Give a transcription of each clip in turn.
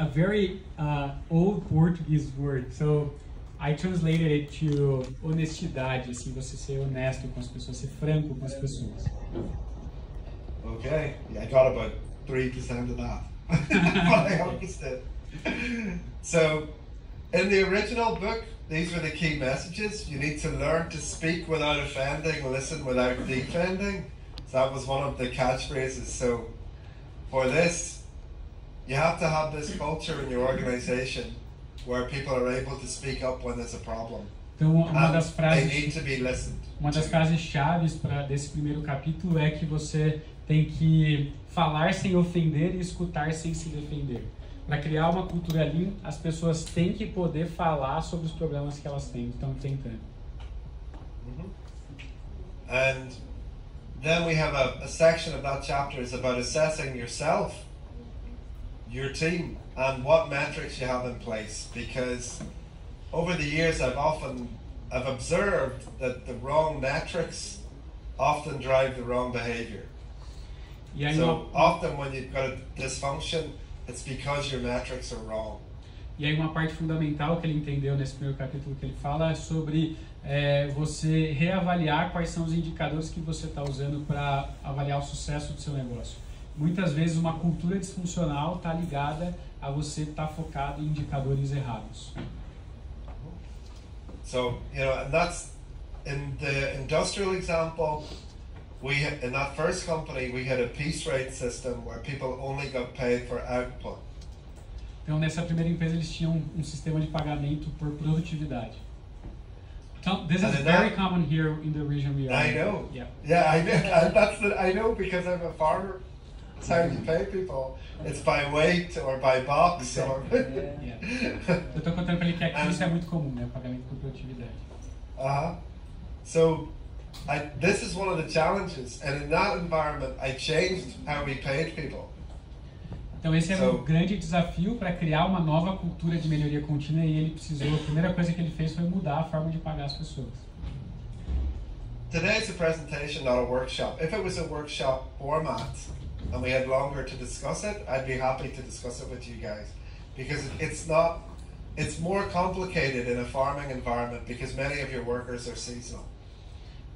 a very old Portuguese word. So I translated it to honestidade, assim, você ser honesto com as pessoas, ser franco com as pessoas. Okay, yeah, I got about 3% of that, but I understood. So, in the original book, these were the key messages. You need to learn to speak without offending, listen without defending. So that was one of the catchphrases. So, for this, you have to have this culture in your organization where people are able to speak up when there's a problem. Então, uma das they need to be listened. Uma das frases chaves desse primeiro capítulo é que você tem que falar sem ofender e escutar sem se defender. Para criar uma cultura lean, as pessoas têm que poder falar sobre os problemas que elas estão enfrentando. And then we have a section of that chapter is about assessing yourself, your team, and what metrics you have in place. Because over the years, I've observed that the wrong metrics often drive the wrong behavior. So often when you've got a dysfunction, it's because your metrics are wrong. E aí uma parte fundamental que ele entendeu nesse primeiro capítulo que ele fala é sobre você reavaliar quais são os indicadores que você está usando para avaliar o sucesso do seu negócio. Muitas vezes uma cultura disfuncional está ligada a você estar focado em indicadores errados. So, and that's in the industrial example. In that first company, we had a piece rate system where people only got paid for output. Então, nessa primeira empresa, eles tinham sistema de pagamento por produtividade. So, this is very common here in the region we are. I know. Yeah, I know. I know because I'm a farmer. That's how you pay people. It's by weight or by box. Or Eu estou contando para ele que aqui isso é muito comum, né? O pagamento por produtividade. So, this is one of the challenges, and in that environment, I changed how we paid people. Então esse era um grande desafio para criar uma nova cultura de melhoria contínua e ele precisou, a primeira coisa que ele fez foi mudar a forma de pagar as pessoas. Today's a presentation, not a workshop. If it was a workshop format and we had longer to discuss it, I'd be happy to discuss it with you guys. Because it's more complicated in a farming environment because many of your workers are seasonal.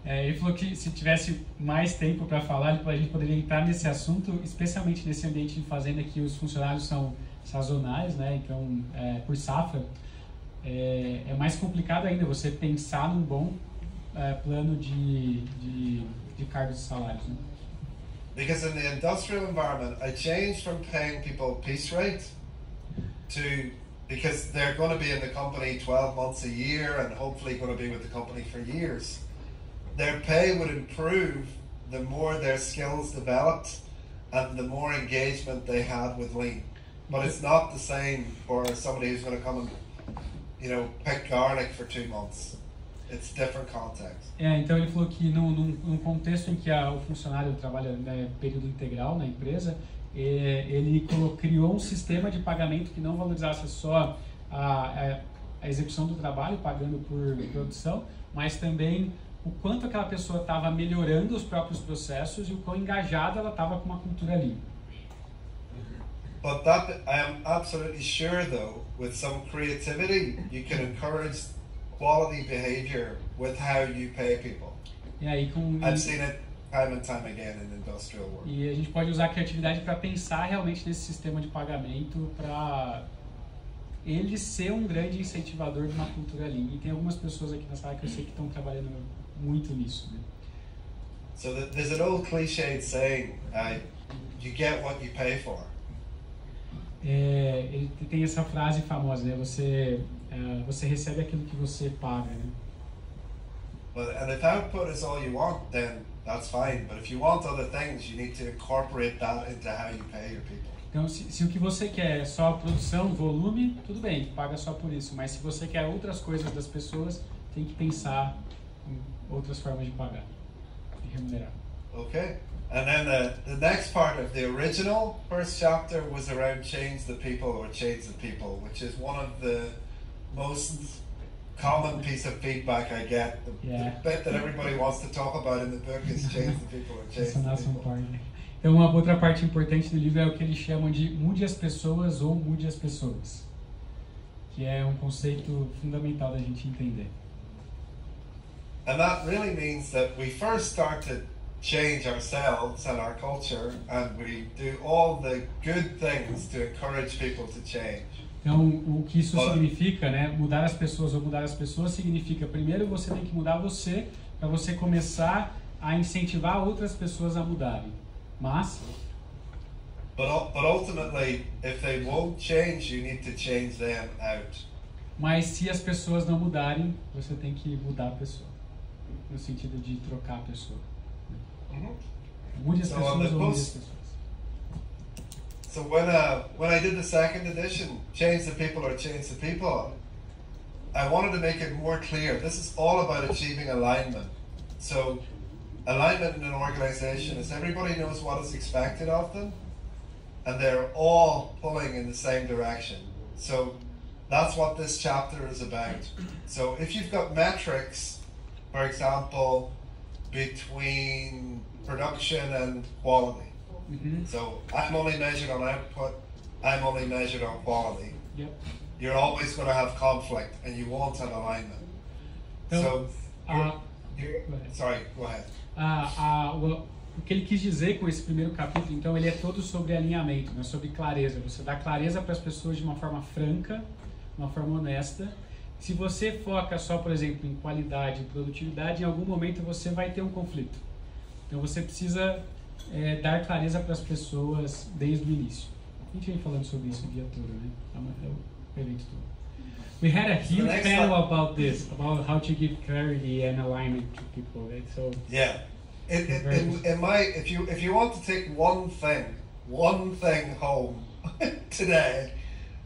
Ele falou que se tivesse mais tempo para falar, a gente poderia entrar nesse assunto, especialmente nesse ambiente de fazenda que os funcionários são sazonais, né? Então, por safra, é mais complicado ainda você pensar num bom plano de cargos e salários. Né? Because in the industrial environment, I changed from paying people piece rate to, because they're going to be in the company 12 months a year and hopefully going to be with the company for years. Their pay would improve the more their skills developed and the more engagement they had with Lean. But it's not the same for somebody who's going to come and, pick garlic for 2 months. It's different context. Então ele falou que num contexto em que o funcionário trabalha período integral na empresa, ele criou um sistema de pagamento que não valorizasse só a execução do trabalho, pagando por produção, mas também o quanto aquela pessoa estava melhorando os próprios processos e o quão engajada ela estava com uma cultura lean. But that, I am absolutely sure though, with some creativity, you can encourage quality behavior with how you pay people. I've seen it time and time again in industrial work. E a gente pode usar a criatividade para pensar realmente nesse sistema de pagamento para ele ser um grande incentivador de uma cultura lean. E tem algumas pessoas aqui na sala que eu sei que estão trabalhando muito nisso. Né? So there's an old cliched saying, you get what you pay for. Ele tem essa frase famosa, né? Você recebe aquilo que você paga, né? And if output is all you want, then that's fine. But if you want other things, you need to incorporate that into how you pay your people. Então, se o que você quer é só produção, volume, tudo bem, paga só por isso. Mas se você quer outras coisas das pessoas, tem que pensar em outras formas de pagar, de remunerar. Okay. And then the next part of the original first chapter was around change the people or change the people, which is one of the most common piece of feedback I get. The bit that everybody wants to talk about in the book is change the people or change the people. Então, uma outra parte importante do livro é o que eles chamam de mude as pessoas ou mude as pessoas, que é um conceito fundamental da gente entender. And that really means that we first start to change ourselves and our culture, and we do all the good things to encourage people to change. Então, o que isso significa, né? Mudar as pessoas ou mudar as pessoas significa, primeiro você tem que mudar você, para você começar a incentivar outras pessoas a mudarem. Mas But ultimately, if they won't change, you need to change them out. Mas se as pessoas não mudarem, você tem que mudar a pessoa, no sentido de trocar a pessoa. Mude as pessoas ou mude as pessoas. So when I did the second edition, Change the People or Change the People, I wanted to make it more clear. This is all about achieving alignment. So alignment in an organization is everybody knows what is expected of them, and they're all pulling in the same direction. So that's what this chapter is about. So if you've got metrics, for example, between production and quality. So I'm only measured on output, I'm only measured on quality. Yep. You're always going to have conflict, and you want an alignment. Sorry, go ahead. O que ele quis dizer com esse primeiro capítulo, então, ele é todo sobre alinhamento, né? Sobre clareza. Você dá clareza para as pessoas de uma forma franca, de uma forma honesta. Se você foca só, por exemplo, em qualidade e produtividade, em algum momento você vai ter um conflito. Então você precisa dar clareza para as pessoas desde o início. A gente vem falando sobre isso o dia todo, né? É o evento todo. We had a huge panel about this, about how to give clarity and alignment to people. Right? So yeah, if you want to take one thing home today,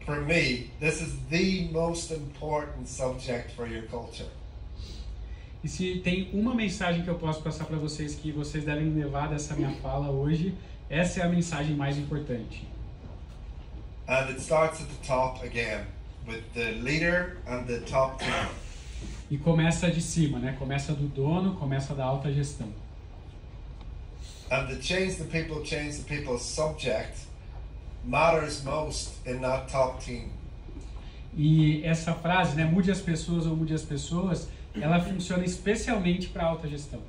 for me, this is the most important subject for your culture. E se tem uma mensagem que eu posso passar para vocês que vocês devem levar dessa minha fala hoje, essa é a mensagem mais importante. And it starts at the top again, with the leader and the top team. E começa de cima, né? Começa do dono, começa da alta gestão. And the change the people subject matters most in that top team. E essa frase, né, mude as pessoas ou mude as pessoas, ela funciona especialmente para a alta gestão.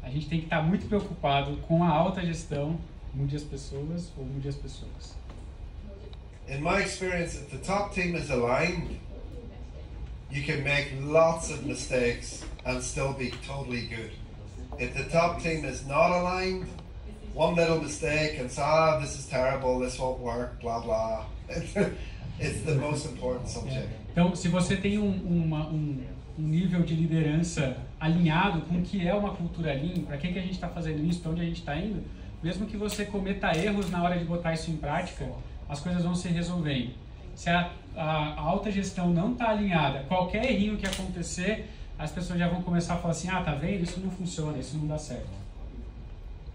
A gente tem que estar muito preocupado com a alta gestão, mude as pessoas ou mude as pessoas. In my experience, if the top team is aligned, you can make lots of mistakes and still be totally good. If the top team is not aligned, one little mistake and say, this is terrible, this won't work, blah blah. It's the most important subject. Então, se você tem um nível de liderança alinhado com o que é uma cultura lean, para que a gente está fazendo isso, para onde a gente está indo, mesmo que você cometa erros na hora de botar isso em prática, as coisas vão se resolvendo. Se a alta gestão não está alinhada, qualquer errinho que acontecer, as pessoas já vão começar a falar assim, tá vendo? Isso não funciona, isso não dá certo.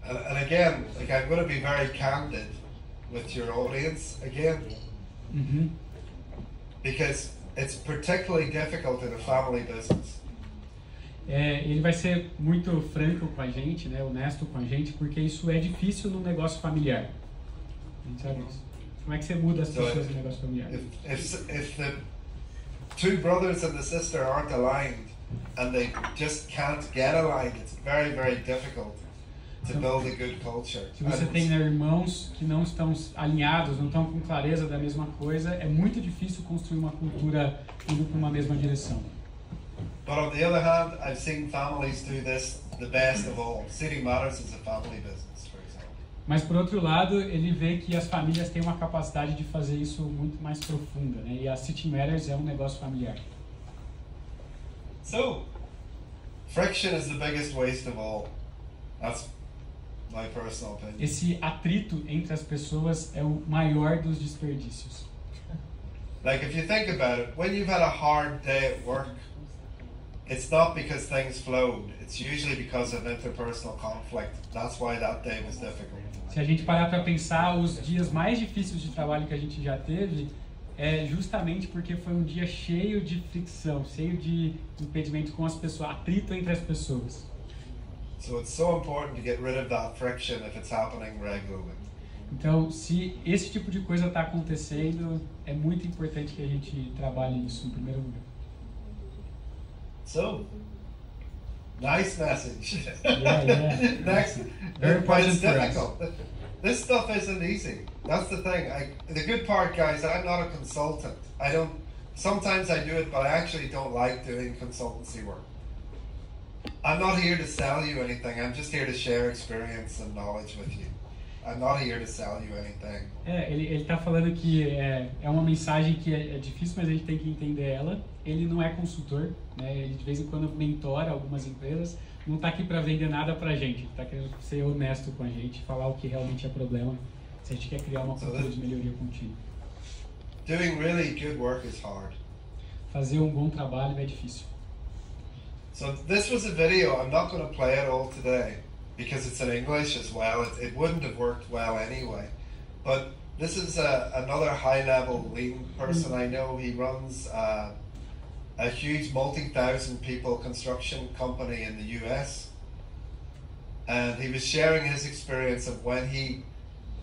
And again, like I'm going to be very candid with your audience again, because it's particularly difficult in a family business. Ele vai ser muito franco com a gente, né, honesto com a gente, porque isso é difícil no negócio familiar. A gente sabe isso. Como é que você muda as pessoas no negócio familiar? If the two brothers and the sister aren't aligned and they just can't get aligned, it's very, very difficult to build a good culture. Se você tem irmãos que não estão alinhados, não estão com clareza da mesma coisa, é muito difícil construir uma cultura indo para uma mesma direção. But on the other hand, I've seen families do this the best of all. Seating Matters is a family business, for example. Mas por outro lado, ele vê que as famílias têm uma capacidade de fazer isso muito mais profunda, né? E a Seating Matters é um negócio familiar. So, friction is the biggest waste of all. That's my personal opinion. Esse atrito entre as pessoas é o maior dos desperdícios. Like if you think about it, when you've had a hard day at work, it's not because things flowed. It's usually because of interpersonal conflict. That's why that day was difficult. Se a gente parar para pensar, os dias mais difíceis de trabalho que a gente já teve é justamente porque foi um dia cheio de fricção, cheio de impedimento com as pessoas, atrito entre as pessoas. So it's so important to get rid of that friction if it's happening regularly. Então, se esse tipo de coisa está acontecendo, é muito importante que a gente trabalhe nisso em primeiro lugar. So, nice message. Yeah. Next, Very but it's important for us. difficult. This stuff isn't easy. That's the thing. The good part, guys, I'm not a consultant. Sometimes I do it, but I actually don't like doing consultancy work. I'm not here to sell you anything. I'm just here to share experience and knowledge with you. I'm not here to sell you anything. Ele tá falando que é uma mensagem que é difícil, mas a gente tem que entender ela. Ele não é consultor, né? Ele de vez em quando mentora algumas empresas. Não tá aqui para vender nada pra gente. Tá querendo ser honesto com a gente, falar o que realmente é problema. Se a gente quer criar uma cultura de melhoria contínua. Doing really good work is hard. Fazer um bom trabalho é difícil. So this was a video. I'm not going to play it all today because it's in English as well. It wouldn't have worked well anyway. But this is another high-level lean person I know. He runs a huge multi-thousand people construction company in the US. And he was sharing his experience of when he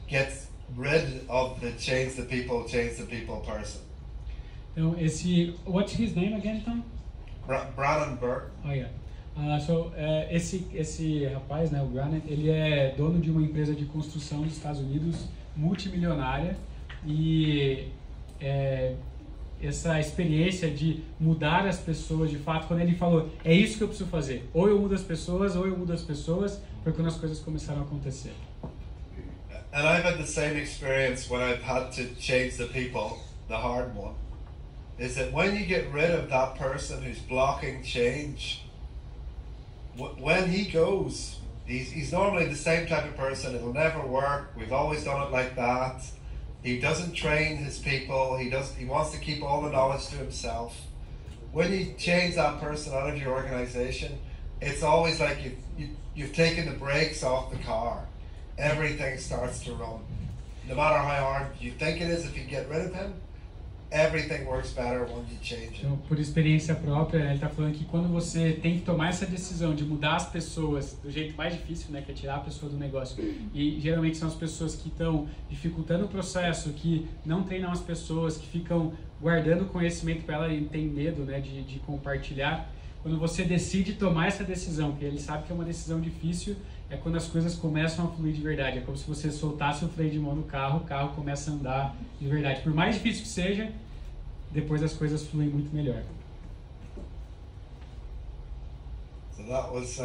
gets rid of the change the people person. Então, what's his name again, Tom? Brannon Burke. Oh, yeah. Esse rapaz, né, o Brannon, ele é dono de uma empresa de construção dos Estados Unidos, multimilionária, e essa experiência de mudar as pessoas, de fato, quando ele falou, é isso que eu preciso fazer, ou eu mudo as pessoas, foi quando as coisas começaram a acontecer. And I've had the same experience when I've had to change the people, the hard one, is that when you get rid of that person who's blocking change, when he goes, he's normally the same type of person. It'll never work. We've always done it like that. He doesn't train his people. He wants to keep all the knowledge to himself. When you change that person out of your organization, it's always like you've taken the brakes off the car. Everything starts to run. No matter how hard you think it is, if you get rid of him, everything works better when you change it. Então, por experiência própria, ele está falando que quando você tem que tomar essa decisão de mudar as pessoas do jeito mais difícil, né, que é tirar a pessoa do negócio, e geralmente são as pessoas que estão dificultando o processo, que não treinam as pessoas, que ficam guardando conhecimento para ela e tem medo, né, de compartilhar. Quando você decide tomar essa decisão, que ele sabe que é uma decisão difícil, é quando as coisas começam a fluir de verdade. É como se você soltasse o freio de mão do carro, o carro começa a andar de verdade. Por mais difícil que seja, depois as coisas fluem muito melhor. So that was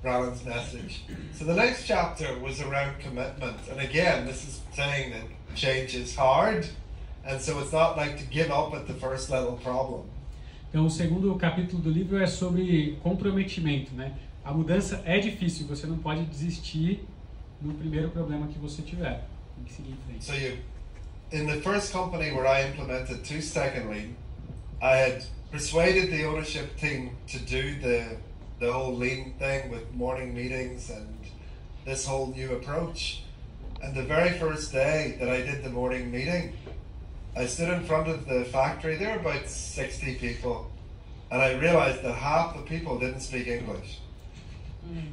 Brannon's message. So the next chapter was around commitment. And again, this is saying that change is hard. And so it's not like to give up at the first little problem. Então, o segundo capítulo do livro é sobre comprometimento, né? A mudança é difícil, você não pode desistir no primeiro problema que você tiver. Tem que seguir em frente. So in the first company where I implemented 2-second lean, I had persuaded the ownership team to do the whole lean thing with morning meetings and this whole new approach. And the very first day that I did the morning meeting, I stood in front of the factory. There were about 60 people, and I realized that half the people didn't speak English.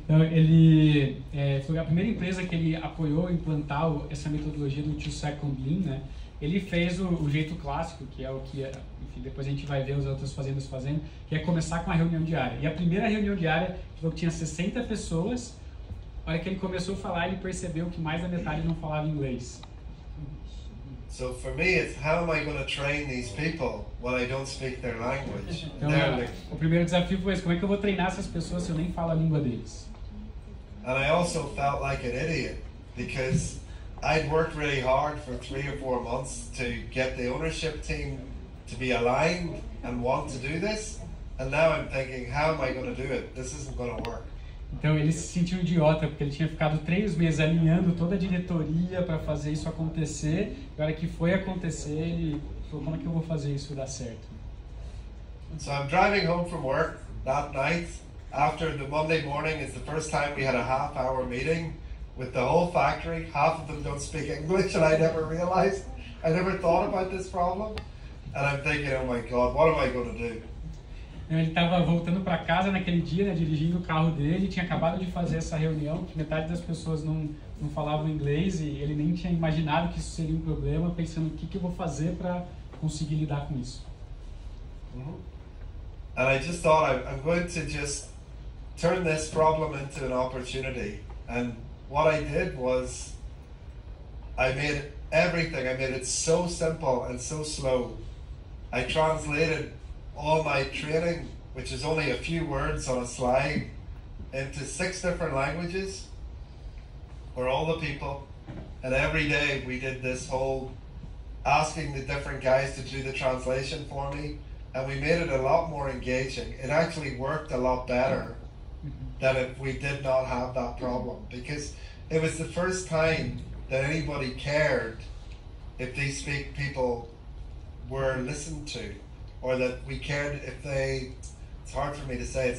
Então, ele foi a primeira empresa que ele apoiou implantar essa metodologia do 2-second lean, né? Ele fez o jeito clássico, que é o que, enfim, depois a gente vai ver os outros fazendas fazendo, que é começar com a reunião diária. E a primeira reunião diária, falou que tinha 60 pessoas. A hora que ele começou a falar, ele percebeu que mais da metade não falava inglês. So for me, it's how am I going to train these people when I don't speak their language? Então, o primeiro desafio foi esse: como é que eu vou treinar essas pessoas se eu nem falo a língua deles? And I also felt like an idiot because I'd worked really hard for 3 or 4 months to get the ownership team to be aligned and want to do this, and now I'm thinking, how am I going to do it? This isn't going to work. Então ele se sentiu idiota, porque ele tinha ficado 3 meses alinhando toda a diretoria para fazer isso acontecer. E a hora que foi acontecer, ele falou, como é que eu vou fazer isso dar certo? So I'm driving home from work that night. After the Monday morning, it's the first time we had a half-hour meeting with the whole factory. Half of them don't speak English, and I never realized. I never thought about this problem. And I'm thinking, oh my God, what am I going to do? Ele estava voltando para casa naquele dia, né, dirigindo o carro dele, tinha acabado de fazer essa reunião, que metade das pessoas não falavam inglês e ele nem tinha imaginado que isso seria um problema, pensando o que eu vou fazer para conseguir lidar com isso. And I just thought I'm going to just turn this problem into an opportunity. And what I did was I made it so simple and so slow. I translated all my training, which is only a few words on a slide, into 6 different languages for all the people. And every day we did this whole asking the different guys to do the translation for me, and we made it a lot more engaging. It actually worked a lot better than if we did not have that problem, because it was the first time that anybody cared if these people were listened to, or that we cared if they, it's hard for me to say,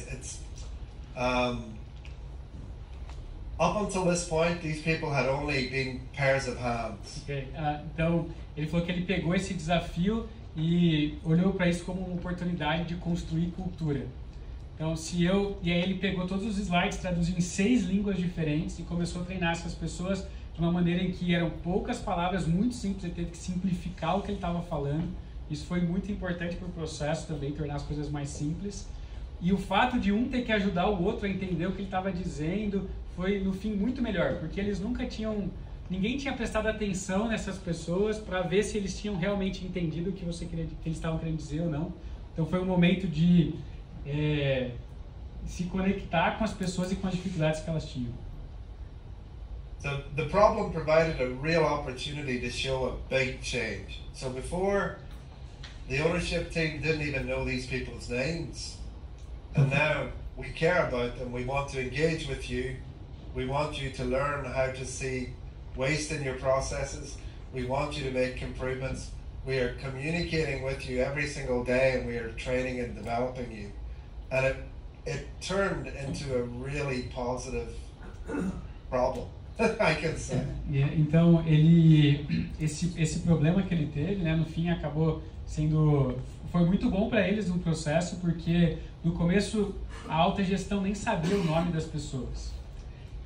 up until this point, these people had only been pairs of hands. Okay. Então, ele falou que ele pegou esse desafio e olhou para isso como uma oportunidade de construir cultura. Então, e aí ele pegou todos os slides, traduziu em 6 línguas diferentes e começou a treinar essas pessoas de uma maneira em que eram poucas palavras, muito simples, ele teve que simplificar o que ele estava falando. Isso foi muito importante para o processo também, tornar as coisas mais simples. E o fato de um ter que ajudar o outro a entender o que ele estava dizendo foi, no fim, muito melhor, porque eles ninguém tinha prestado atenção nessas pessoas para ver se eles tinham realmente entendido o que eles estavam querendo dizer ou não. Então foi um momento de se conectar com as pessoas e com as dificuldades que elas tinham. So the problem provided a real opportunity to show a big change. So before, the ownership team didn't even know these people's names. And now we care about them. We want to engage with you. We want you to learn how to see waste in your processes. We want you to make improvements. We are communicating with you every single day, and we are training and developing you. And it turned into a really positive problem. I can say. Então esse problema que ele teve, né, no fim acabou foi muito bom para eles no processo, porque no começo a alta gestão nem sabia o nome das pessoas.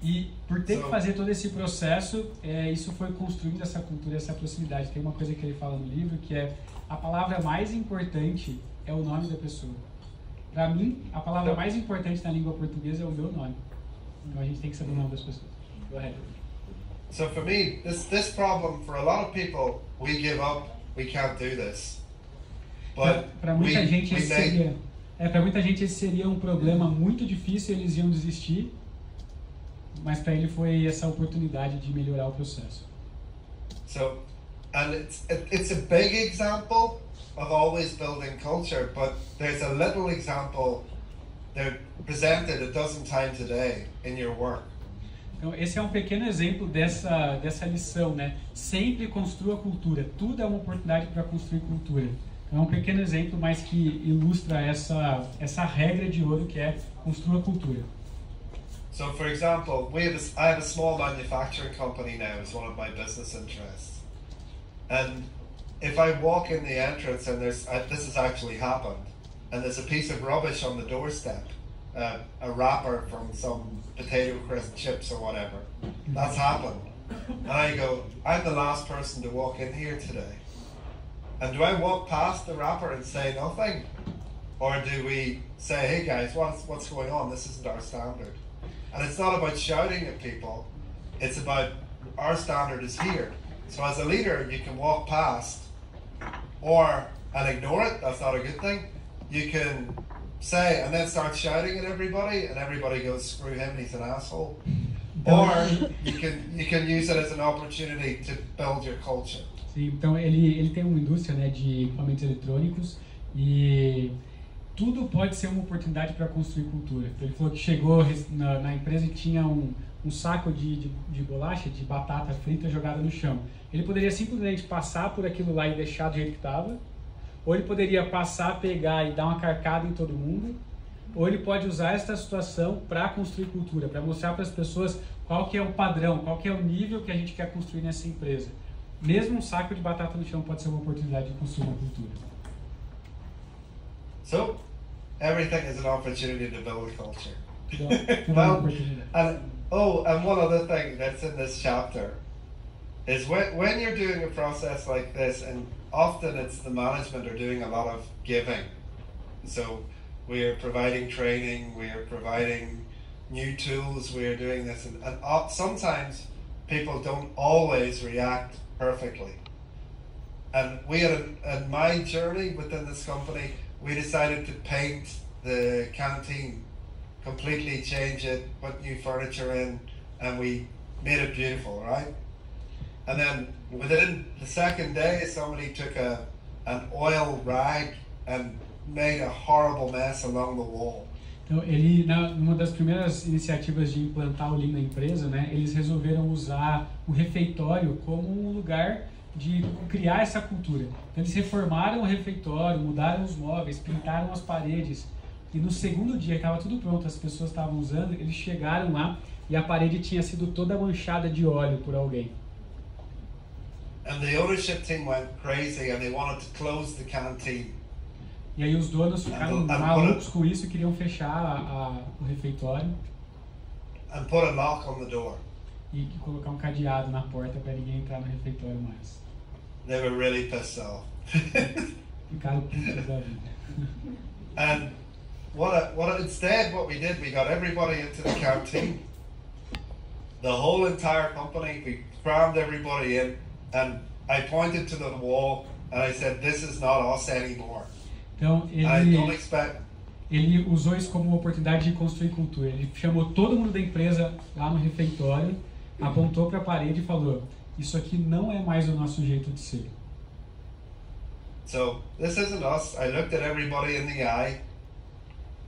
E por ter que fazer todo esse processo, isso foi construindo essa cultura, essa proximidade. Tem uma coisa que ele fala no livro que é: a palavra mais importante é o nome da pessoa. Para mim, a palavra mais importante na língua portuguesa é o meu nome. Então a gente tem que saber o nome das pessoas. Go ahead. So for me, this problem, for a lot of people, we give up, we can't do this. But para muita gente esse seria um problema muito difícil, eles iam desistir. Mas para ele foi essa oportunidade de melhorar o processo. So, and it's a big example of always building culture, but there's a little example they're presented a dozen times a day in your work. Então esse é um pequeno exemplo dessa lição, né? Sempre construa cultura. Tudo é uma oportunidade para construir cultura. É um pequeno exemplo, mas que ilustra essa regra de ouro que é construa cultura. So, for example, I have a small manufacturing company now as one of my business interests. And if I walk in the entrance and this has actually happened, and there's a piece of rubbish on the doorstep, a wrapper from some potato crisp chips or whatever, that's happened. And I go, I'm the last person to walk in here today. And do I walk past the wrapper and say nothing? Or do we say, hey guys, what's going on? This isn't our standard. And it's not about shouting at people, it's about our standard is here. So as a leader, you can walk past and ignore it, that's not a good thing. You can say and then start shouting at everybody, and everybody goes, screw him, he's an asshole. Or you can use it as an opportunity to build your culture. Sim, então ele tem uma indústria, né, de equipamentos eletrônicos e tudo pode ser uma oportunidade para construir cultura. Então, ele falou que chegou na empresa e tinha um saco de bolacha, de batata frita jogada no chão. Ele poderia simplesmente passar por aquilo lá e deixar do jeito que estava, ou ele poderia passar, pegar e dar uma carcada em todo mundo, ou ele pode usar essa situação para construir cultura, para mostrar para as pessoas qual que é o padrão, qual que é o nível que a gente quer construir nessa empresa. Mesmo um saco de batata no chão pode ser uma oportunidade de construir uma cultura. So, everything is an opportunity to build a culture. Well, And one other thing that's in this chapter is when you're doing a process like this, and often it's the management are doing a lot of giving. So we are providing training, we are providing new tools, we are doing this, and sometimes people don't always react perfectly. And we had, in my journey within this company, we decided to paint the canteen, completely change it, put new furniture in, and we made it beautiful, right? And then within the second day, somebody took an oil rag and made a horrible mess along the wall. Então, numa das primeiras iniciativas de implantar o Lean na empresa, né, eles resolveram usar o refeitório como um lugar de criar essa cultura. Então, eles reformaram o refeitório, mudaram os móveis, pintaram as paredes. E no segundo dia, que estava tudo pronto, as pessoas estavam usando, eles chegaram lá e a parede tinha sido toda manchada de óleo por alguém. And the ownership team went crazy and they wanted to close the canteen. E aí os donos ficaram malucos com isso e queriam fechar o refeitório. And put a lock on the door. E colocar um cadeado na porta para ninguém entrar no refeitório mais. They were really pissed off. Ficaram putos da vida. And instead what we did, we got everybody into the canteen. The whole entire company, we crammed everybody in, and I pointed to the wall and I said, "This is not us anymore." Então ele usou isso como uma oportunidade de construir cultura. Ele chamou todo mundo da empresa lá no refeitório, apontou para a parede e falou: "Isso aqui não é mais o nosso jeito de ser." So this isn't us. I looked at everybody in the eye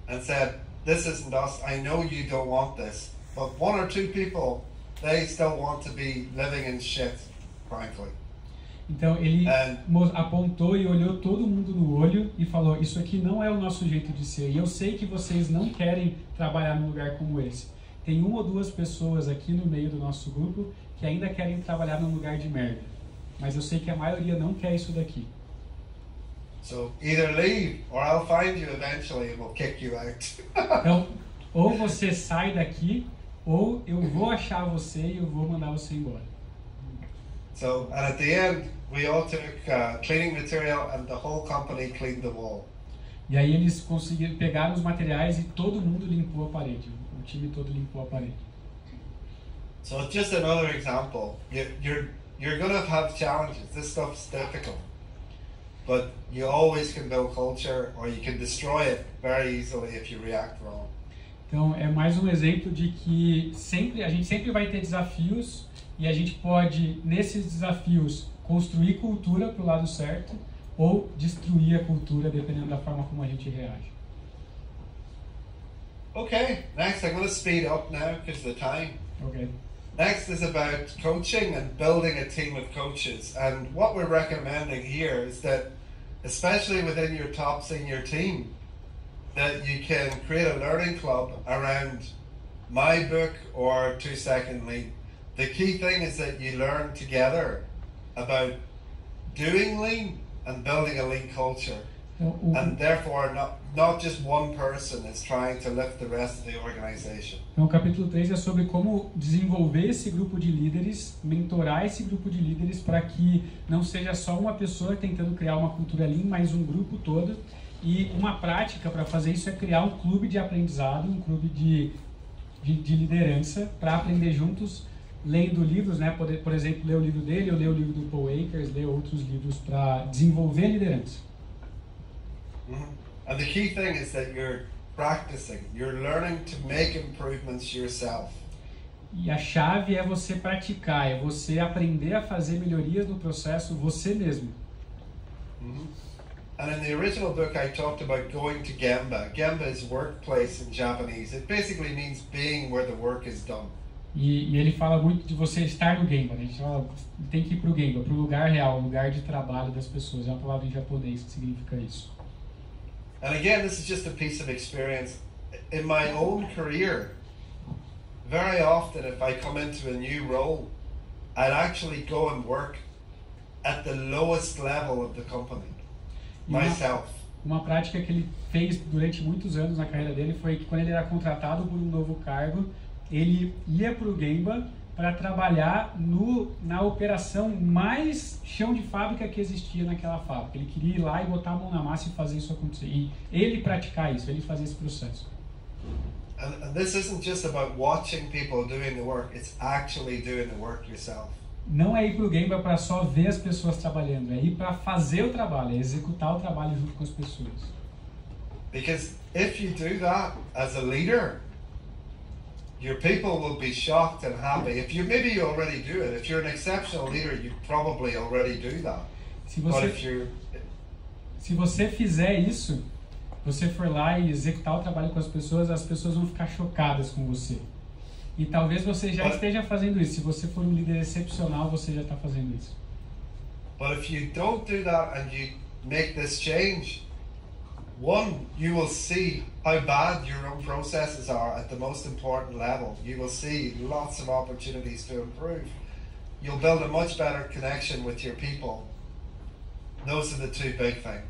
and said, "This isn't us. I know you don't want this, but one or two people, they still want to be living in shit, frankly." Então ele apontou e olhou todo mundo no olho e falou: "Isso aqui não é o nosso jeito de ser. E eu sei que vocês não querem trabalhar num lugar como esse. Tem uma ou duas pessoas aqui no meio do nosso grupo que ainda querem trabalhar num lugar de merda. Mas eu sei que a maioria não quer isso daqui. So either leave or I'll find you eventually and we'll kick you out." Então, ou você sai daqui, ou eu vou achar você e eu vou mandar você embora. So, and at the end, we all took cleaning material and the whole company cleaned the wall. E aí eles conseguiram pegar os materiais e todo mundo limpou a parede. O time todo limpou a parede. So just another example. You're gonna have challenges. This stuff's difficult, but you always can build culture, or you can destroy it very easily if you react wrong. Então é mais um exemplo de que a gente sempre vai ter desafios e a gente pode nesses desafios construir cultura para o lado certo ou destruir a cultura dependendo da forma como a gente reage. Okay, next I'm going to speed up now because of the time. Okay. Next is about coaching and building a team of coaches. And what we're recommending here is that, especially within your top senior team, that you can create a learning club around my book or 2 Second Lean. The key thing is that you learn together about doing lean and building a lean culture. And therefore, not just one person is trying to lift the rest of the organization. Então, o capítulo 3 é sobre como desenvolver esse grupo de líderes, mentorar esse grupo de líderes para que não seja só uma pessoa tentando criar uma cultura lean, mas um grupo todo. E uma prática para fazer isso é criar um clube de aprendizado, um clube de liderança para aprender juntos, lendo livros, né? Por exemplo, ler o livro dele, ou ler o livro do Paul Akers, ler outros livros para desenvolver a liderança. And the key thing is that you're practicing, you're learning to make improvements yourself. E a chave é você praticar, é você aprender a fazer melhorias no processo você mesmo. And in the original book I talked about going to Gemba. Gemba is workplace in Japanese. It basically means being where the work is done. E ele fala muito de você estar no Gemba, né? A gente fala, tem que ir para o Gemba, para o lugar real, o lugar de trabalho das pessoas. É uma palavra em japonês que significa isso. And again, this is just a piece of experience. In my own career, very often if I come into a new role, I'd actually go and work at the lowest level of the company, myself. Uma prática que ele fez durante muitos anos na carreira dele foi que quando ele era contratado por um novo cargo, ele ia para o Gemba para trabalhar na operação mais chão de fábrica que existia naquela fábrica. Ele queria ir lá e botar a mão na massa e fazer isso acontecer. E ele praticar isso, ele fazer esse processo. And this isn't just about watching people doing the work, it's actually doing the work yourself. Não é ir para o Gemba para só ver as pessoas trabalhando, é ir para fazer o trabalho, é executar o trabalho junto com as pessoas. Because if you do that as a leader, your people will be shocked and happy. If you maybe you already do it. If you're an exceptional leader, you probably already do that. Se você fizer isso, você for lá e executar o trabalho com as pessoas vão ficar chocadas com você. E talvez você já esteja fazendo isso. Se você for um líder excepcional, você já está fazendo isso. But if you don't do that and you make this change, one, you will see how bad your own processes are at the most important level. You will see lots of opportunities to improve. You'll build a much better connection with your people. Those are the two big things.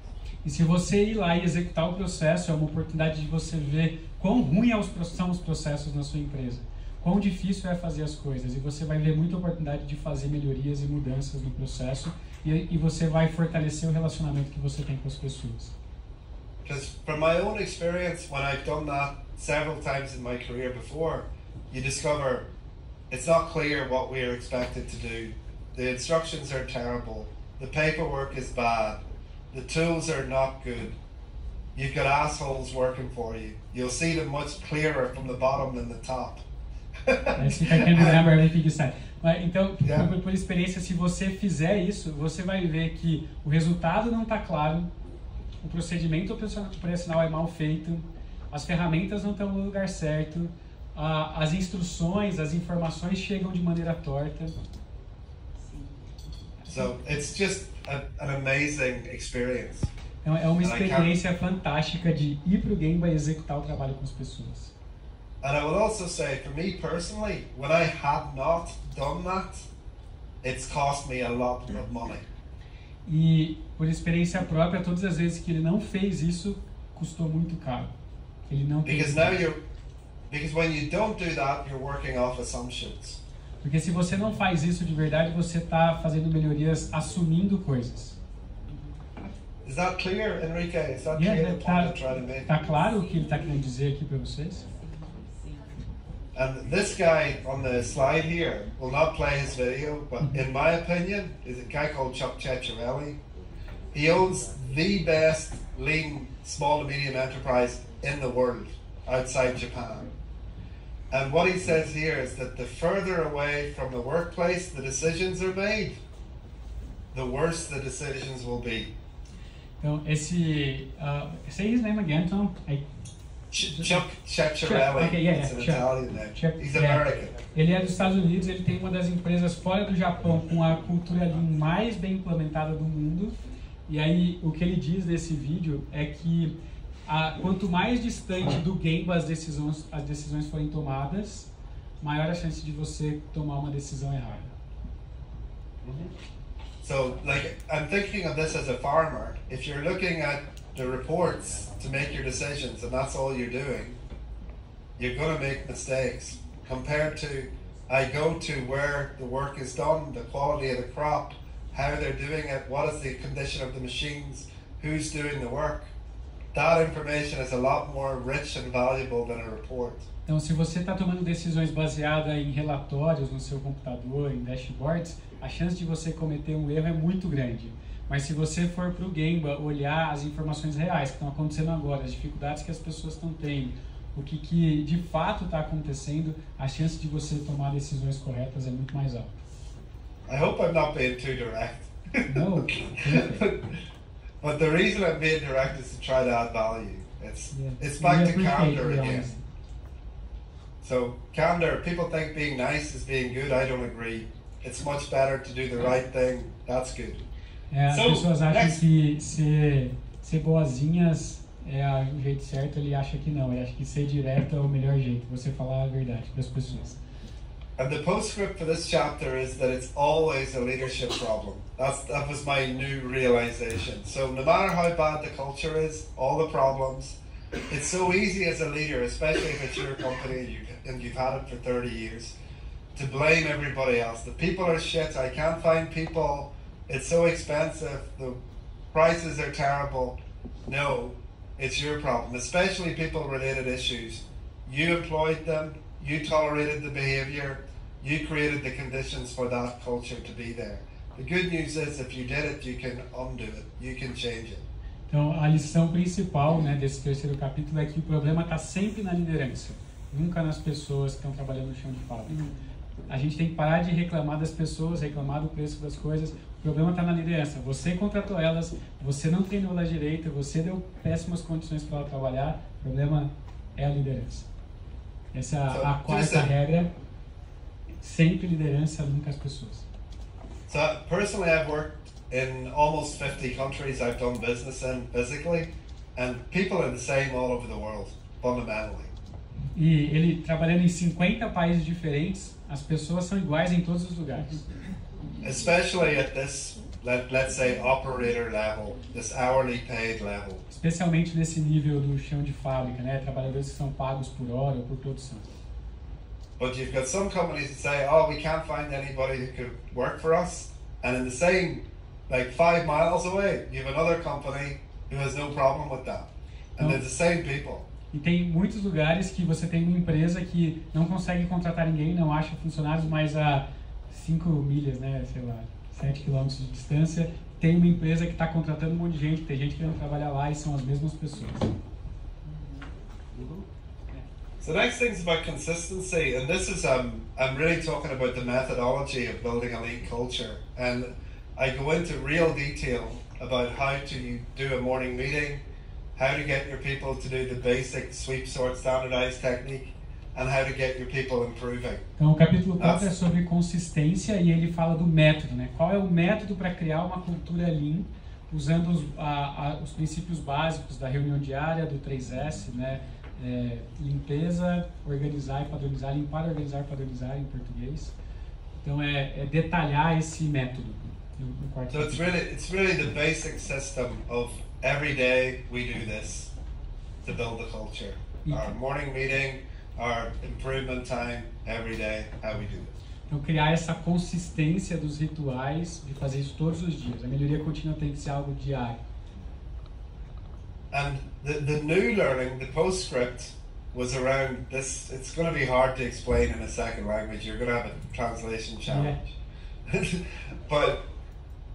E se você ir lá e executar o processo, é uma oportunidade de você ver quão ruim são os processos na sua empresa. Quão difícil é fazer as coisas. E você vai ver muita oportunidade de fazer melhorias e mudanças no processo. E você vai fortalecer o relacionamento que você tem com as pessoas. Because from my own experience, when I've done that several times in my career before, you discover it's not clear what we are expected to do. The instructions are terrible. The paperwork is bad. The tools are not good. You've got assholes working for you. You'll see them much clearer from the bottom than the top. Então, por experiência, se você fizer isso, você vai ver que o resultado não está claro, o procedimento operacional é mal feito, as ferramentas não estão no lugar certo, as instruções, as informações chegam de maneira torta. So it's just an amazing experience. Então, é uma experiência fantástica de ir para o Gemba e executar o trabalho com as pessoas. And I will also say, for me personally, when I have not done that, it's cost me a lot of money. E por experiência própria, todas as vezes que ele não fez isso, custou muito caro. Ele não because when you don't do that, you're working off assumptions. Porque se você não faz isso de verdade, você está fazendo melhorias assumindo coisas. Is that clear, Enrique? Is that clear the point I'm trying to make? Tá claro o que ele está querendo dizer aqui para vocês? And this guy on the slide here will not play his video, but in my opinion, is a guy called Chuck Ceccarelli. He owns the best lean small to medium enterprise in the world outside Japan. And what he says here is that the further away from the workplace the decisions are made, the worse the decisions will be. Então, say his name again, Tom. Chuck Ceccarelli. Okay, yeah, it's an Chuck. Italian name. Chuck, He's American. Ele é dos Estados Unidos, ele tem uma das empresas fora do Japão com a cultura Lean mais bem implementada do mundo. E aí, o que ele diz nesse vídeo é que quanto mais distante do Gemba as decisões forem tomadas, maior a chance de você tomar uma decisão errada. So, like, I'm thinking of this as a farmer. If you're looking at the reports to make your decisions and that's all you're doing, you're going to make mistakes. Compared to, I go to where the work is done, the quality of the crop, how they're doing it, what is the condition of the machines, who's doing the work. That information is a lot more rich and valuable than a report. Então, se você está tomando decisões baseadas em relatórios no seu computador, em dashboards, a chance de você cometer um erro é muito grande. Mas se você for para o Gemba olhar as informações reais que estão acontecendo agora, as dificuldades que as pessoas estão tendo, o que de fato está acontecendo, a chance de você tomar decisões corretas é muito mais alta. I hope I'm not being too direct. No. But the reason I'm being direct is to try to add value. It's back to candor again. So candor, people think being nice is being good. I don't agree. It's much better to do the right thing. That's good. As pessoas acham que ser boazinhas é o jeito certo, ele acha que não. Ele acha que ser direto é o melhor jeito, você falar a verdade para as pessoas. And the postscript for this chapter is that it's always a leadership problem. That was my new realization. So no matter how bad the culture is, all the problems, it's so easy as a leader, especially if it's your company and you've had it for 30 years, to blame everybody else. The people are shit, I can't find people, it's so expensive, the prices are terrible. No, it's your problem, especially people-related issues. You employed them, you tolerated the behavior, you created the conditions for that culture to be there. The good news is if you did it, you can undo it, you can change it. Então, a lição principal, né, desse terceiro capítulo é que o problema está sempre na liderança, nunca nas pessoas que estão trabalhando no chão de fábrica. A gente tem que parar de reclamar das pessoas, reclamar do preço das coisas. O problema está na liderança. Você contratou elas, você não treinou elas direito, você deu péssimas condições para ela trabalhar. O problema é a liderança. Essa é a quarta regra. Sempre liderança, nunca as pessoas. So personally, I've worked in almost 50 countries I've done business in physically, and people are the same all over the world, fundamentally. E ele trabalhando em 50 países diferentes, as pessoas são iguais em todos os lugares. Especially at this, let's say, operator level, this hourly paid level. Especialmente nesse nível do chão de fábrica, né? Trabalhadores que são pagos por hora ou por produção. But you've got some companies that say, oh, we can't find anybody who could work for us. And in the same, like 5 miles away, you have another company who has no problem with that. And they're the same people. E tem muitos lugares que você tem uma empresa que não consegue contratar ninguém, não acha funcionários, mas a 5 milhas, né, sei lá, 7 quilômetros de distância, tem uma empresa que está contratando um monte de gente, tem gente querendo trabalhar lá e são as mesmas pessoas. So the next thing is about consistency, and this is I'm really talking about the methodology of building a lean culture, and I go into real detail about how to do a morning meeting, how to get your people to do the basic sweep, sort, standardized technique, and how to get your people improving. Então o capítulo 4 é sobre consistência e ele fala do método, né? Qual é o método para criar uma cultura lean, usando os princípios básicos da reunião diária, do 3S, né? Limpeza, organizar e padronizar, limpar, organizar, padronizar em português. Então é detalhar esse método no quarto. So it's really the basic system of every day we do this to build the culture. Our morning meeting, our improvement time, every day, how we do it. Então criar essa consistência dos rituais, de fazer isso todos os dias. A melhoria contínua tem que ser algo diário. And the new learning, the postscript, was around this. It's going to be hard to explain in a second language. You're going to have a translation challenge. Yeah. But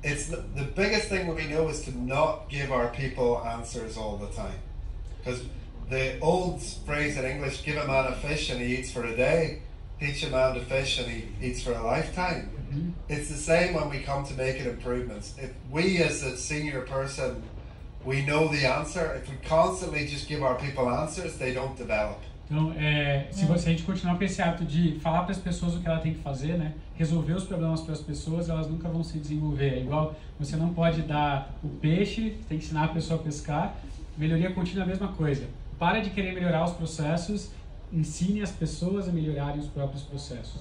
it's the biggest thing we know is to not give our people answers all the time. Because the old phrase in English, give a man a fish and he eats for a day, teach a man to fish and he eats for a lifetime. Mm-hmm. It's the same when we come to making improvements. If we as a senior person, we know the answer. If we constantly just give our people answers, they don't develop. Então, se a gente continuar com esse hábito de falar para as pessoas o que ela tem que fazer, né, resolver os problemas para as pessoas, elas nunca vão se desenvolver. É igual, você não pode dar o peixe, tem que ensinar a pessoa a pescar. Melhoria contínua é a mesma coisa. Para de querer melhorar os processos, ensine as pessoas a melhorarem os próprios processos.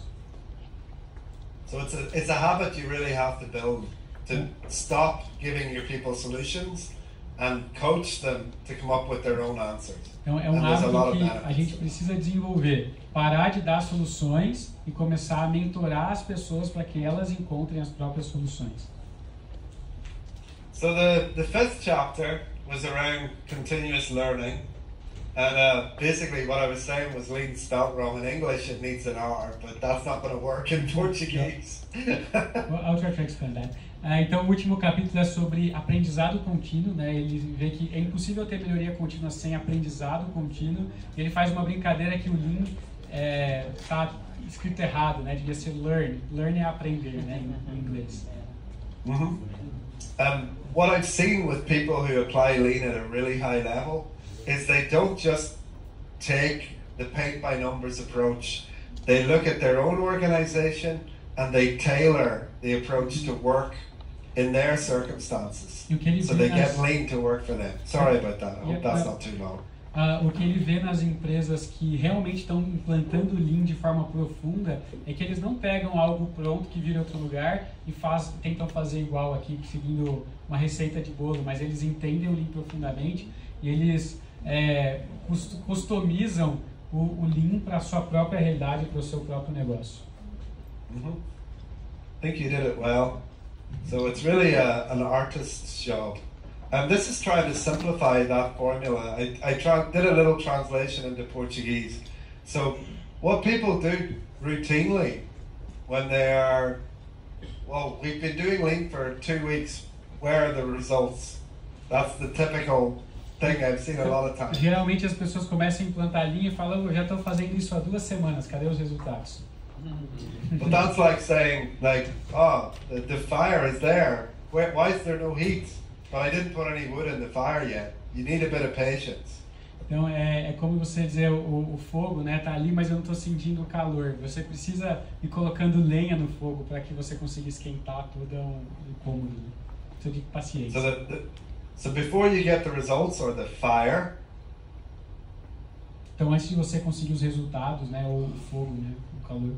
So it's a habit you really have to build, to stop giving your people solutions and coach them to come up with their own answers. Então é um hábito que a gente precisa desenvolver, parar de dar soluções e começar a mentorar as pessoas para que elas encontrem as próprias soluções. So the fifth chapter was around continuous learning, and basically what I was saying was lean spelt wrong in English. It needs an R, but that's not going to work in Portuguese. Well, I'll try to explain that. Então o último capítulo é sobre aprendizado contínuo, né? Ele vê que é impossível ter melhoria contínua sem aprendizado contínuo. E ele faz uma brincadeira que o Lean está escrito errado, né? Devia ser learn. Learn é aprender, né? Em inglês. Mm-hmm. What I've seen with people who apply Lean at a really high level is they don't just take the paint by numbers approach. They look at their own organization and they tailor the approach to work in their circumstances. So they get Lean to work for them. Sorry about that. I hope that's not too long. o que ele vê nas empresas que realmente estão implantando Lean de forma profunda é que eles não pegam algo pronto que vira outro lugar e tentam fazer igual aqui, seguindo uma receita de bolo, mas eles entendem o Lean profundamente e eles customizam o Lean para a sua própria realidade, para o seu próprio negócio. I think you did it well. So it's really an artist's job. And this is trying to simplify that formula. I did a little translation into Portuguese. So what people do routinely when they are, well, we've been doing Lean for 2 weeks, where are the results? That's the typical thing I've seen a lot of times. Geralmente as pessoas começam a implantar Lean e falam, eu já estou fazendo isso há 2 semanas, cadê os resultados? But that's like saying, like, oh, the fire is there. Why is there no heat? But I didn't put any wood in the fire yet. You need a bit of patience. Então é como você dizer o fogo, né, tá ali, mas eu não estou sentindo o calor. Você precisa ir colocando lenha no fogo para que você consiga esquentar todo o cômodo. Precisa de paciência. So before you get the results or the fire. Então antes de você conseguir os resultados, né, ou o fogo, né, o calor.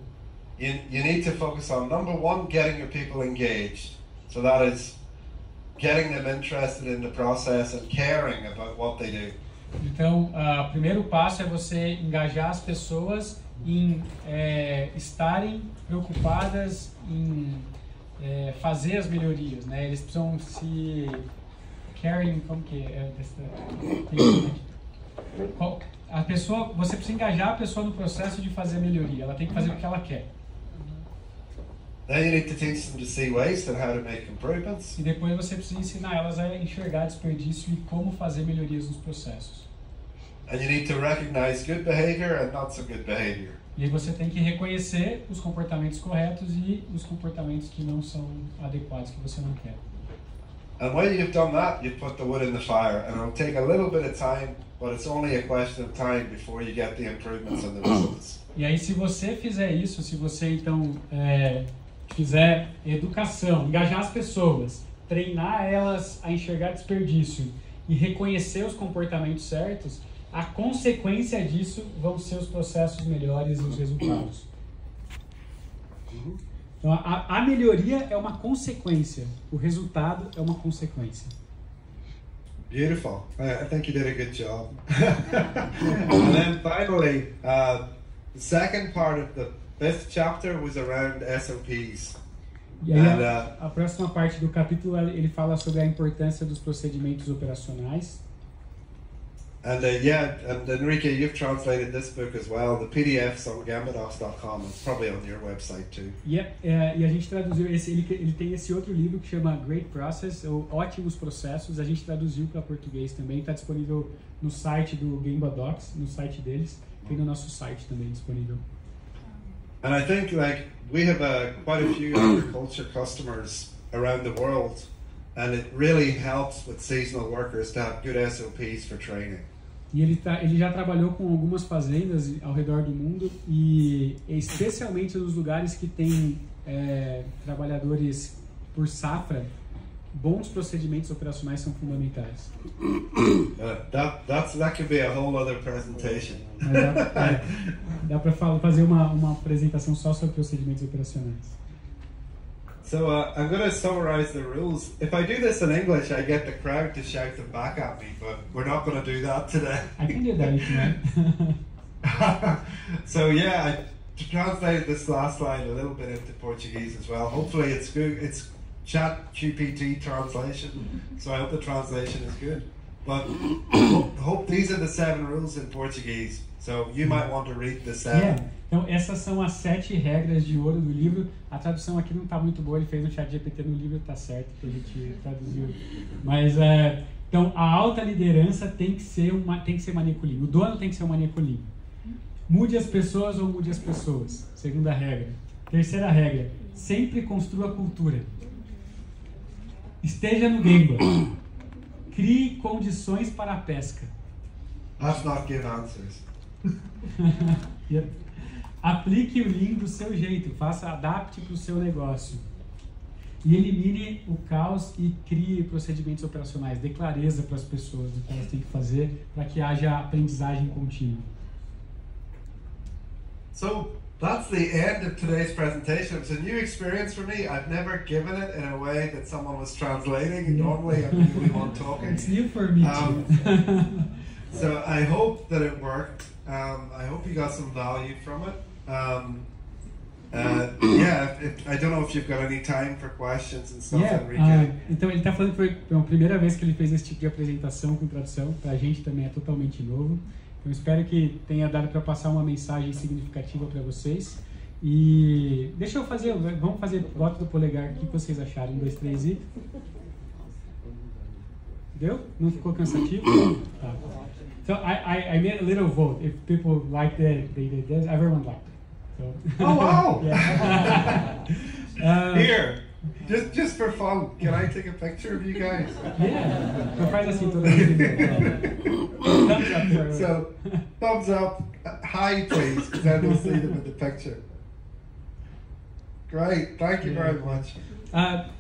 You need to focus on, number one, getting your people engaged. So that is getting them interested in the process and caring about what they do. Então, o primeiro passo é você engajar as pessoas em estarem preocupadas em fazer as melhorias, né? Eles precisam se caring, como que é? A pessoa, você precisa engajar a pessoa no processo de fazer a melhoria. Ela tem que fazer o que ela quer. Then you need to teach them to see waste and how to make improvements. E depois você precisa ensinar elas a enxergar desperdício e como fazer melhorias nos processos. And you need to recognize good behavior and not so good behavior. E aí você tem que reconhecer os comportamentos corretos e os comportamentos que não são adequados, que você não quer. And when you've done that, you put the wood in the fire, and it'll take a little bit of time, but it's only a question of time before you get the improvements and the results. E aí se você fizer isso, se você então fizer educação, engajar as pessoas, treinar elas a enxergar desperdício e reconhecer os comportamentos certos, a consequência disso vão ser os processos melhores e os resultados. Então, a melhoria é uma consequência, o resultado é uma consequência. Beautiful. I think you did a good job. And then finally, the second part of the 5th chapter was around SOPs. E aí a próxima parte do capítulo ele fala sobre a importância dos procedimentos operacionais. And and Enrique, you've translated this book as well. The PDF's on gambadocs.com. It's probably on your website too. E a gente traduziu ele tem esse outro livro que chama Great Process, ou Ótimos Processos. A gente traduziu para português também. Está disponível no site do Gambadocs, no site deles, e no nosso site também disponível. And I think like we have quite a few agriculture customers around the world, and it really helps with seasonal workers to have good SOPs for training. E ele já trabalhou com algumas fazendas ao redor do mundo e especialmente nos lugares que tem trabalhadores por safra, bons procedimentos operacionais são fundamentais. That could be a whole other presentation. Dá para fazer uma apresentação só sobre procedimentos operacionais. So I'm going to summarize the rules. If I do this in English, I get the crowd to shout them back at me, but we're not going to do that today. I can do that if you want. So yeah, I translated this last line a little bit into Portuguese as well. Hopefully it's good. It's ChatGPT translation, so I hope the translation is good. But hope these are the 7 rules in Portuguese. So you might want to read the 7. Yeah. Então essas são as 7 regras de ouro do livro. A tradução aqui não está muito boa, ele fez no ChatGPT, no livro está certo que a gente traduziu. Mas então a alta liderança tem que ser maníaco lean. O dono tem que ser um maníaco lean. Mude as pessoas ou mude as pessoas. Segunda regra. Terceira regra. Sempre construa cultura. Esteja no Gemba. Crie condições para a pesca. Let's not give answers. Yep. Aplique o Lean do seu jeito, adapte para o seu negócio. e elimine o caos e crie procedimentos operacionais, dê clareza para as pessoas do que elas têm que fazer para que haja aprendizagem contínua. So that's the end of today's presentation. It's a new experience for me. I've never given it in a way that someone was translating. Normally I'm the only one talking. It's new for me too. So I hope that it worked. I hope you got some value from it. I don't know if you've got any time for questions and stuff, Enrique. Então ele está falando que foi a primeira vez que ele fez esse tipo de apresentação com tradução. Para a gente também é totalmente novo. Eu espero que tenha dado para passar uma mensagem significativa para vocês. E deixa eu fazer, vamos fazer voto do polegar. O que vocês acharam? 1, 2, 3 e... Deu? Não ficou cansativo? Tá. So I made a little vote. If people liked it, they did this. Everyone liked it. So. Oh wow! Yeah. Here, just for fun, can I take a picture of you guys? Yeah. Então faz assim toda vez. Thumbs up. So, thumbs up, high please, because then we'll see them in the picture. Great, thank you very much.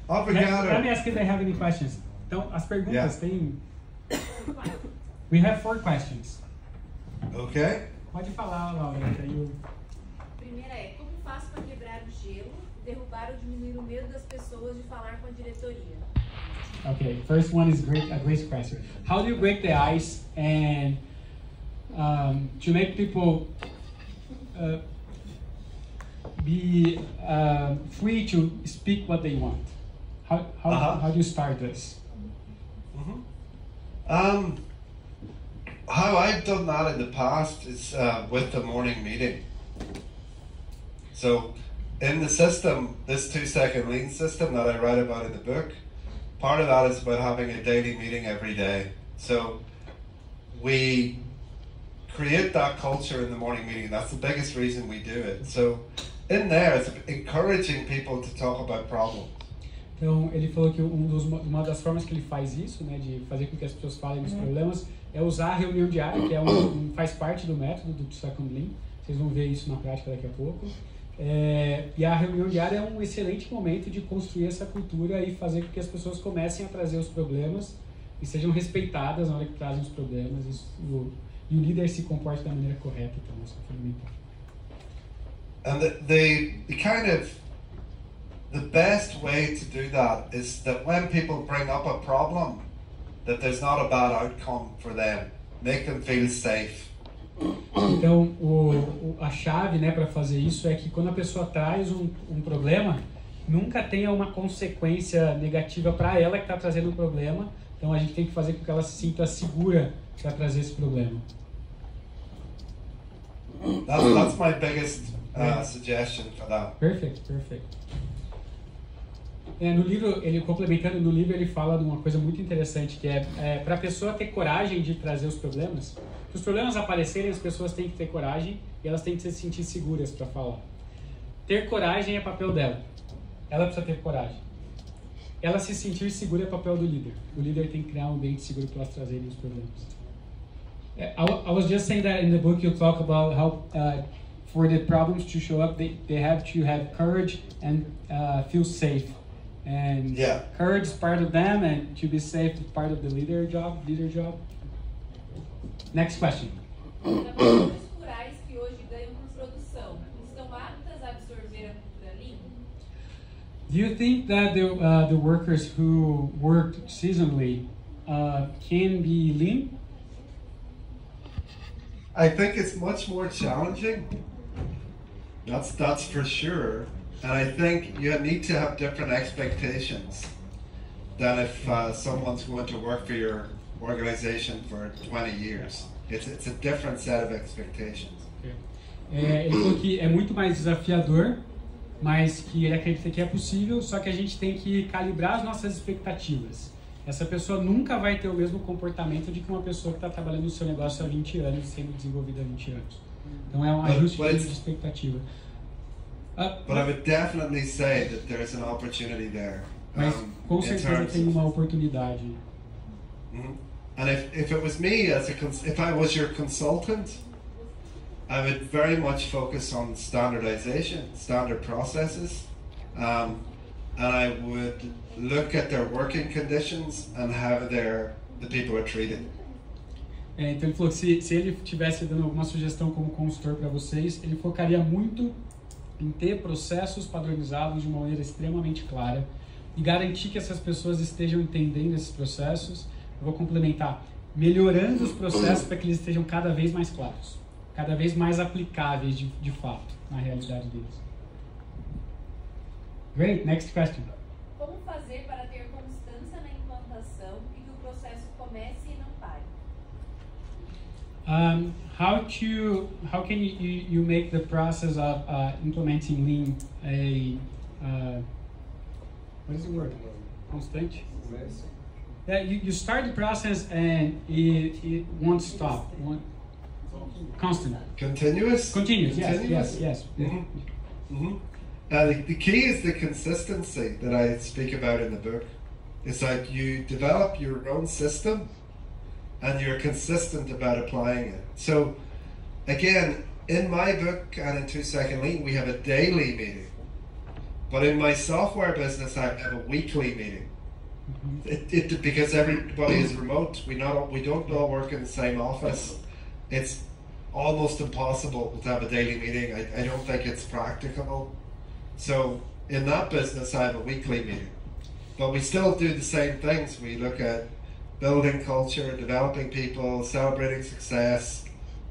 Obrigado. Let me ask if they have any questions. Então, as perguntas tem... We have 4 questions. Okay. Pode falar, Laura. Primeira é, como faço para quebrar o gelo, derrubar ou diminuir o medo das pessoas de falar com a diretoria? Okay, first one is a great question. How do you break the ice and to make people be free to speak what they want? How do you start this? How I've done that in the past is with the morning meeting. So in the system, this 2-second lean system that I write about in the book, part of that is about having a daily meeting every day. So we create that culture in the morning meeting. That's the biggest reason we do it. So in there, it's encouraging people to talk about problems. Então, ele falou que uma das formas que ele faz isso, né, de fazer com que as pessoas falem dos problemas, é usar a reunião diária, que faz parte do método do Second Lean. Vocês vão ver isso na prática daqui a pouco. E a reunião diária é um excelente momento de construir essa cultura e fazer com que as pessoas comecem a trazer os problemas e sejam respeitadas na hora que trazem os problemas e o líder se comporte da maneira correta. Então, isso é fundamental. And the best way to do that is that when people bring up a problem, that there's not a bad outcome for them. Make them feel safe. Então, a chave, né, para fazer isso é que quando a pessoa traz um problema, nunca tenha uma consequência negativa para ela que está trazendo o problema. Então, a gente tem que fazer com que ela se sinta segura para trazer esse problema. That's my biggest suggestion for that. Perfect. No livro, complementando no livro, ele fala de uma coisa muito interessante, que é para a pessoa ter coragem de trazer os problemas. Se os problemas aparecerem, as pessoas têm que ter coragem e elas têm que se sentir seguras para falar. Ter coragem é papel dela. Ela precisa ter coragem. Ela se sentir segura é papel do líder. O líder tem que criar um ambiente seguro para elas trazerem os problemas. I was just saying that in the book you talk about how for the problems to show up, they have to have courage and feel safe. And courage is part of them, and to be safe is part of the leader job. Next question. As pessoas rurais que hoje ganham por produção estão aptas a absorver a cultura Lean? Do you think that the workers who worked seasonally can be lean? I think it's much more challenging. That's for sure. And I think you need to have different expectations than if someone's going to work for your organization for 20 years. It's a different set of expectations. Ele falou que é muito mais desafiador, mas que ele acredita que é possível, só que a gente tem que calibrar as nossas expectativas. Essa pessoa nunca vai ter o mesmo comportamento de que uma pessoa que está trabalhando no seu negócio há 20 anos, sendo desenvolvida há 20 anos. Então é um ajuste de expectativa. But I would definitely say that there is an opportunity there. Mas com certeza tem uma oportunidade. And if it was me if I was your consultant, I would very much focus on standardization, standard processes, and I would look at their working conditions and how the people are treated. Então ele falou que se ele tivesse dando alguma sugestão como consultor para vocês, ele focaria muito em ter processos padronizados de uma maneira extremamente clara e garantir que essas pessoas estejam entendendo esses processos. Eu vou complementar, melhorando os processos para que eles estejam cada vez mais claros, cada vez mais aplicáveis de fato na realidade deles. Great, next question. Como fazer para ter constância na implantação e que o processo comece e não pare? How can you make the process of implementing Lean what is the word? Constante? Yeah, you start the process and it won't stop. Constant. Continuous? Continuous, yes. Mm-hmm. Mm-hmm. The key is the consistency that I speak about in the book. It's like you develop your own system and you're consistent about applying it. So, again, in my book and in 2 Second Lean, we have a daily meeting. But in my software business, I have a weekly meeting. Mm-hmm. Because everybody is remote, we don't all work in the same office. It's almost impossible to have a daily meeting. I don't think it's practicable. So in that business, I have a weekly meeting. But we still do the same things. We look at building culture, developing people, celebrating success,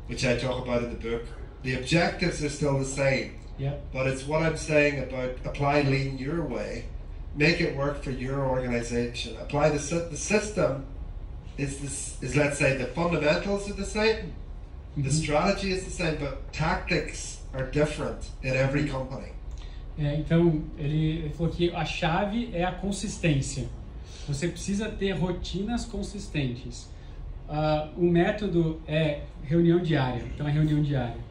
which I talk about in the book. The objectives are still the same. Yeah. But it's what I'm saying about apply Lean your way, make it work for your organization. Apply the system is let's say the fundamentals are the same, the strategy is the same, but tactics are different in every company. Então ele falou que a chave é a consistência. Você precisa ter rotinas consistentes. O método é reunião diária, então é reunião diária.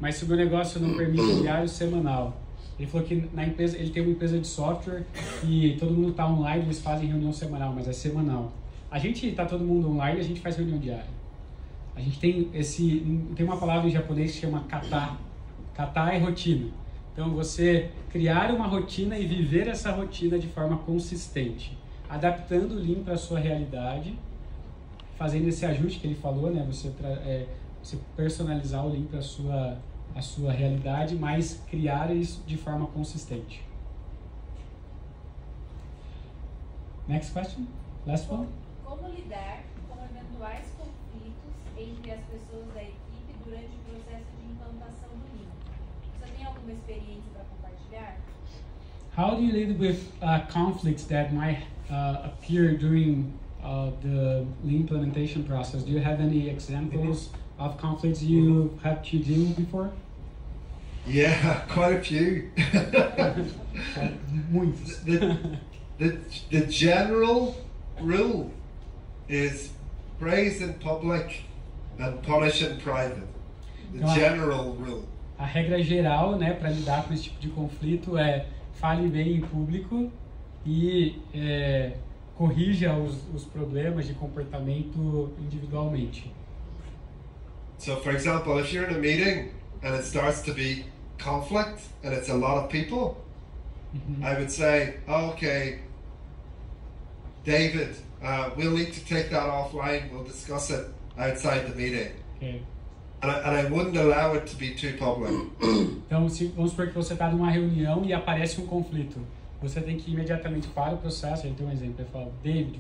Mas se o meu negócio não permite diário, semanal. Ele falou que na empresa, ele tem uma empresa de software e todo mundo está online, eles fazem reunião semanal, mas é semanal. A gente está todo mundo online e a gente faz reunião diária. A gente tem uma palavra em japonês que chama kata. Kata é rotina. Então você criar uma rotina e viver essa rotina de forma consistente, adaptando o Lean para a sua realidade, fazendo esse ajuste que ele falou, né? Você personalizar o Lean para a sua realidade, mas criar isso de forma consistente. Next question, last one. Como lidar com eventuais conflitos entre as pessoas da equipe durante o processo de implantação do Lean? Você tem alguma experiência para compartilhar? How do you deal with conflicts that might appear during the Lean implementation process? Do you have any examples of conflicts you had to deal with before? Yeah, quite a few. Muitos. The general rule is praise in public and punish in private. The general rule. A regra geral, né, para lidar com esse tipo de conflito é fale bem em público e corrija os problemas de comportamento individualmente. So, for example, if you're in a meeting and it starts to be conflict and it's a lot of people, I would say, okay, David, we'll need to take that offline. We'll discuss it outside the meeting. Okay. And I wouldn't allow it to be too public. Então, vamos supor que você está numa reunião e aparece um conflito. Você tem que ir imediatamente para o processo. Ele tem um exemplo. Ele fala, David,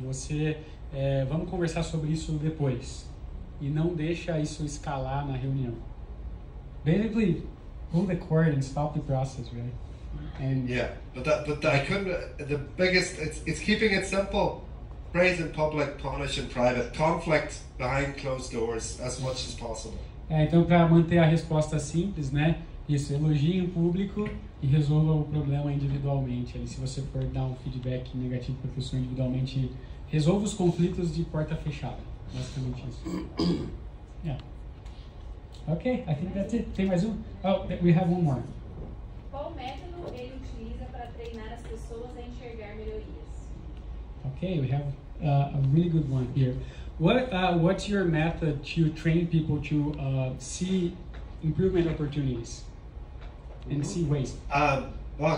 vamos conversar sobre isso depois. E não deixa isso escalar na reunião. Basically, pull the cord and stop the process, right? And yeah, but I couldn't. The biggest, it's keeping it simple. Praise in public, punish in private. Conflict behind closed doors as much as possible. Então, para manter a resposta simples, né? Isso, elogie em público e resolva o problema individualmente. Ali, se você for dar um feedback negativo para a pessoa individualmente, resolva os conflitos de porta fechada. Basicamente isso. Yeah. Okay, I think that's it. Tem mais um? Oh, we have one more. Qual método ele utiliza para treinar as pessoas a enxergar melhorias? Okay, we have a really good one here. What's your method to train people to see improvement opportunities and see waste?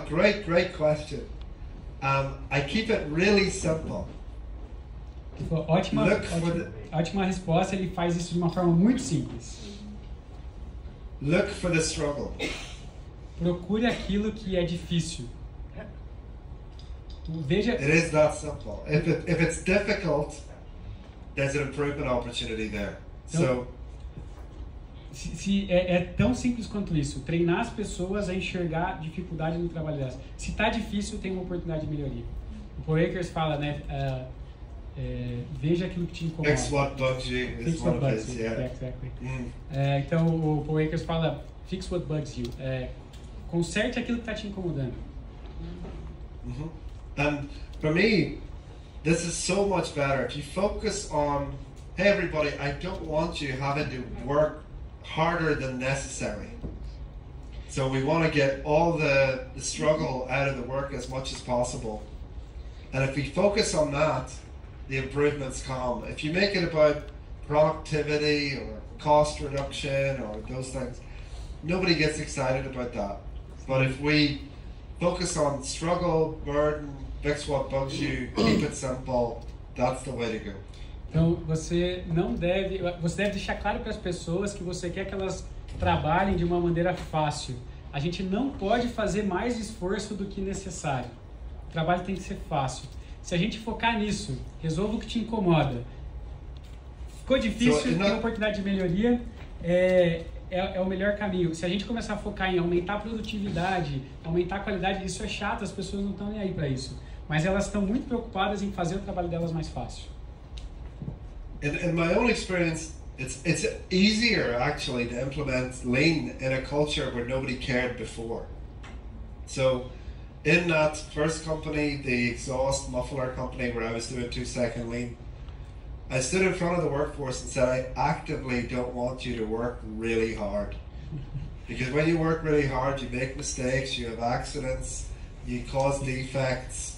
Great question. I keep it really simple. Ótima, Look for the- ótima resposta, ele faz isso de uma forma muito simples. Look for the struggle. Procure aquilo que é difícil. Veja, It is that simple. If it's difficult, there's an improvement opportunity there. So, se é tão simples quanto isso, treinar as pessoas a enxergar dificuldade no trabalho delas. Se está difícil, tem uma oportunidade de melhoria. O Paul Akers fala, né, veja aquilo que te incomoda. fix what bugs you is Fix one what of bugs his, you, yeah. exactly. Mm. Então o Paul Akers fala, fix what bugs you. Conserte aquilo que está te incomodando. Mhm. And for me, this is so much better. If you focus on, hey everybody, I don't want you having to work harder than necessary. So we want to get all the struggle out of the work as much as possible. And if we focus on that, the improvements come. If you make it about productivity or cost reduction or those things, nobody gets excited about that. But if we focus on struggle, burden, fix what bugs you, keep it simple, that's the way to go. Então você deve deixar claro para as pessoas que você quer que elas trabalhem de uma maneira fácil. A gente não pode fazer mais esforço do que necessário. O trabalho tem que ser fácil. Se a gente focar nisso, resolva o que te incomoda. Ficou difícil, tem oportunidade de melhoria, é o melhor caminho. Se a gente começar a focar em aumentar a produtividade, aumentar a qualidade, isso é chato, as pessoas não estão nem aí para isso. Mas elas estão muito preocupadas em fazer o trabalho delas mais fácil. In my own experience, it's easier actually to implement lean in a culture where nobody cared before. So in that first company, the exhaust muffler company where I was doing 2-second lean, I stood in front of the workforce and said, I actively don't want you to work really hard. Because when you work really hard, you make mistakes, you have accidents, you cause defects.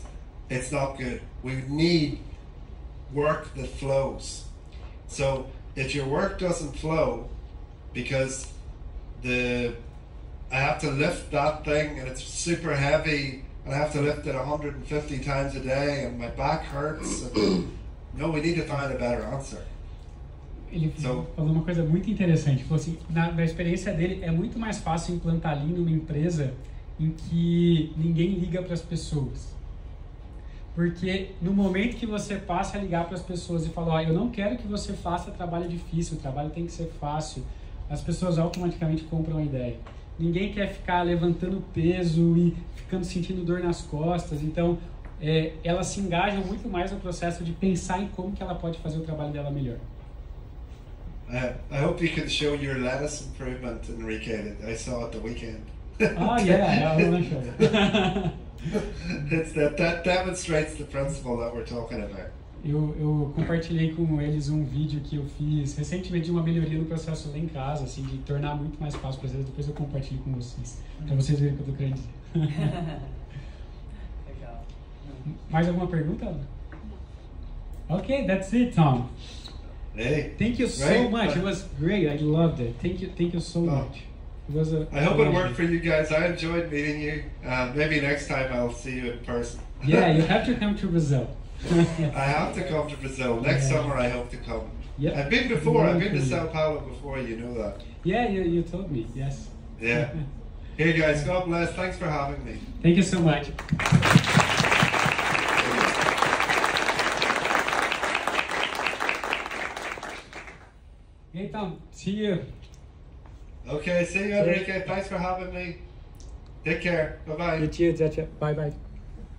It's not good. We need work that flows. So if your work doesn't flow because I have to lift that thing and it's super heavy and I have to lift it 150 times a day and my back hurts, and, no, we need to find a better answer. Ele falou uma coisa muito interessante. Falou assim, na experiência dele, é muito mais fácil implantar Lean numa empresa em que ninguém liga para as pessoas. Porque no momento que você passa a ligar para as pessoas e falar, eu não quero que você faça trabalho difícil, o trabalho tem que ser fácil, as pessoas automaticamente compram a ideia. Ninguém quer ficar levantando peso e ficando sentindo dor nas costas, então elas se engajam muito mais no processo de pensar em como que ela pode fazer o trabalho dela melhor. I hope you can show your lettuce improvement, Enrique. I saw at the weekend. Oh yeah, I want to show you. That demonstrates the principle that we're talking about. Eu compartilhei com eles um vídeo que eu fiz recentemente de uma melhoria no processo lá em casa, assim, de tornar muito mais fácil para eles. Depois eu compartilho com vocês, para vocês verem o que eu tô querendo dizer. Legal. Mais alguma pergunta? Okay, that's it, Tom. Hey, Thank you so much. It was great. I loved it. Thank you so much. It was I hope it worked for you guys. I enjoyed meeting you. Maybe next time I'll see you in person. Yeah, you have to come to Brazil. I have to come to Brazil. Next summer I hope to come. Yep. I've been before. I've been to Sao Paulo before, you know that. Yeah, you told me, yes. Yeah. Hey guys, God bless. Thanks for having me. Thank you so much. Hey Tom, see you. Okay, see you, Enrique. Thanks for having me. Take care. Bye-bye. You too, Bye bye.